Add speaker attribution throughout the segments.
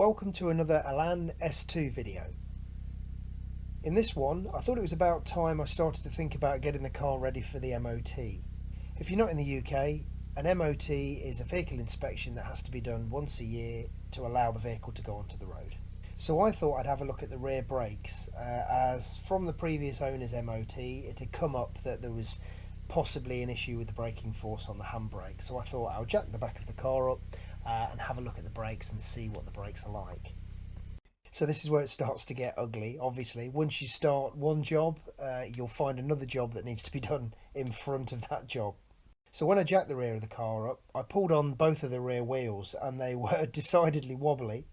Speaker 1: Welcome to another Elan S2 video. In this one, I thought it was about time I started to think about getting the car ready for the MOT. If you're not in the UK, an MOT is a vehicle inspection that has to be done once a year to allow the vehicle to go onto the road. So I thought I'd have a look at the rear brakes, as from the previous owner's MOT it had come up that there was possibly an issue with the braking force on the handbrake. So I thought I'll jack the back of the car up and have a look at the brakes and see what the brakes are like. So this is where it starts to get ugly. Obviously, once you start one job, you'll find another job that needs to be done in front of that job. So when I jacked the rear of the car up, I pulled on both of the rear wheels and they were decidedly wobbly.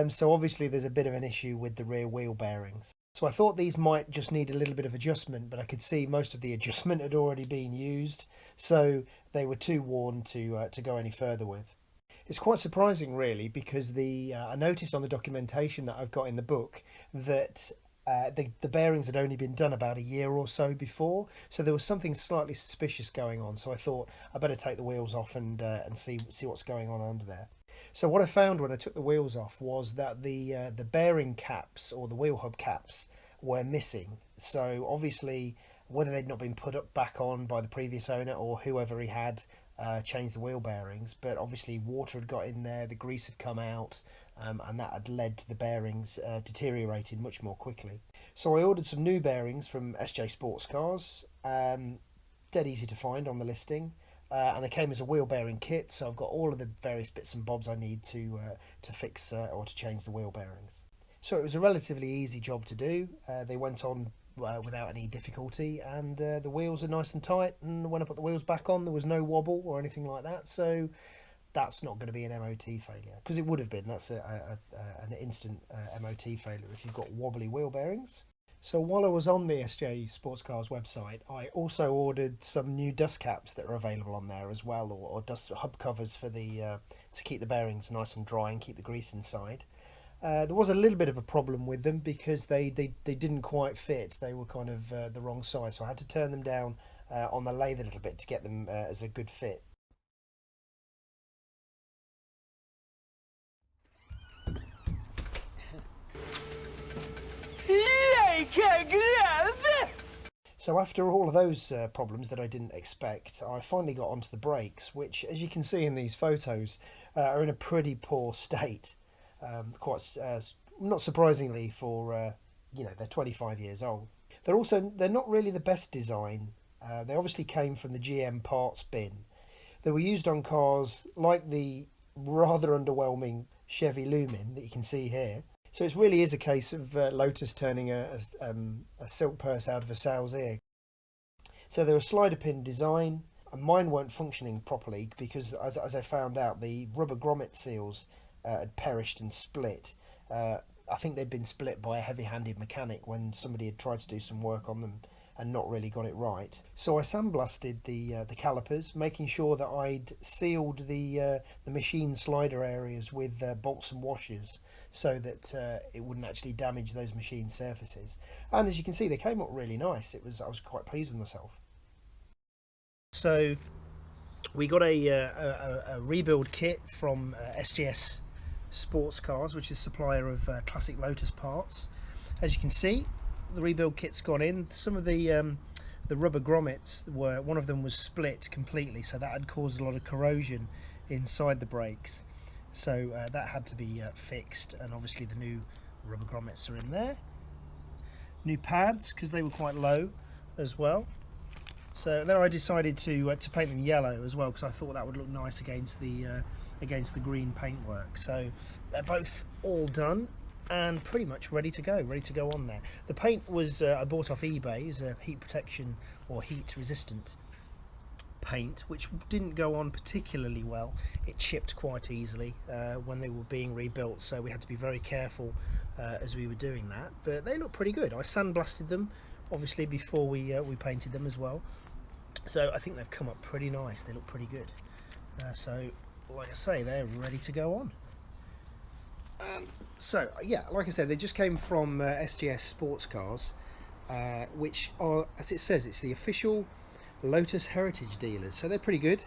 Speaker 1: So obviously there's a bit of an issue with the rear wheel bearings. So I thought these might just need a little bit of adjustment, but I could see most of the adjustment had already been used, so they were too worn to go any further with. It's quite surprising really, because I noticed on the documentation that I've got in the book that the bearings had only been done about a year or so before, so there was something slightly suspicious going on. So I thought I better take the wheels off and see what's going on under there. So what I found when I took the wheels off was that the bearing caps, or the wheel hub caps, were missing. So obviously, whether they'd not been put back on by the previous owner or whoever he had changed the wheel bearings, but obviously water had got in there, the grease had come out, and that had led to the bearings deteriorating much more quickly. So I ordered some new bearings from SJ Sports Cars, dead easy to find on the listing, and they came as a wheel bearing kit, so I've got all of the various bits and bobs I need to fix or to change the wheel bearings. So it was a relatively easy job to do. They went on without any difficulty, and the wheels are nice and tight, and when I put the wheels back on there was no wobble or anything like that, so that's not going to be an MOT failure, because it would have been. That's an instant MOT failure if you've got wobbly wheel bearings. So while I was on the SJ Sports Cars website, I also ordered some new dust caps that are available on there as well, or dust hub covers for the to keep the bearings nice and dry and keep the grease inside. There was a little bit of a problem with them because they didn't quite fit. They were kind of the wrong size, so I had to turn them down on the lathe a little bit to get them as a good fit. So after all of those problems that I didn't expect, I finally got onto the brakes, which, as you can see in these photos, are in a pretty poor state. Not surprisingly for they're 25 years old. They're not really the best design. They obviously came from the GM parts bin. They were used on cars like the rather underwhelming Chevy Lumin that you can see here. So it really is a case of Lotus turning a silk purse out of a sow's ear. So they're a slider pin design, and mine weren't functioning properly because, as I found out, the rubber grommet seals had perished and split. I think they'd been split by a heavy-handed mechanic when somebody had tried to do some work on them and not really got it right. So I sandblasted the calipers, making sure that I'd sealed the machine slider areas with bolts and washers, so that it wouldn't actually damage those machine surfaces. And as you can see, they came up really nice. I was quite pleased with myself. So we got a rebuild kit from SGS Sports Cars, which is a supplier of classic Lotus parts. As you can see, the rebuild kit's gone in. Some of the rubber grommets one of them was split completely, so that had caused a lot of corrosion inside the brakes. So that had to be fixed, and obviously the new rubber grommets are in there. New pads, because they were quite low as well. So then I decided to paint them yellow as well, because I thought that would look nice against the green paintwork. So they're both all done and pretty much ready to go on there. The paint was I bought off eBay. It's a heat protection or heat resistant paint, which didn't go on particularly well. It chipped quite easily when they were being rebuilt, so we had to be very careful as we were doing that, but they look pretty good. I sandblasted them obviously before we painted them as well, so I think they've come up pretty nice. They look pretty good. So like I say, they're ready to go on. And so yeah, like I said, they just came from SGS Sports Cars, which are, as it says, it's the official Lotus heritage dealers, so they're pretty good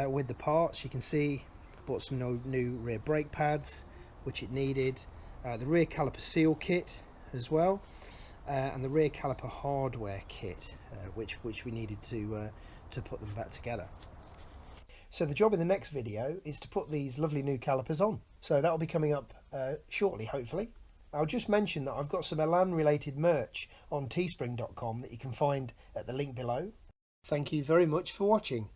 Speaker 1: with the parts. You can see I bought some new rear brake pads, which it needed, the rear caliper seal kit as well, and the rear caliper hardware kit, which we needed to put them back together. So the job in the next video is to put these lovely new calipers on. So that'll be coming up shortly, hopefully. I'll just mention that I've got some Elan related merch on teespring.com that you can find at the link below. Thank you very much for watching.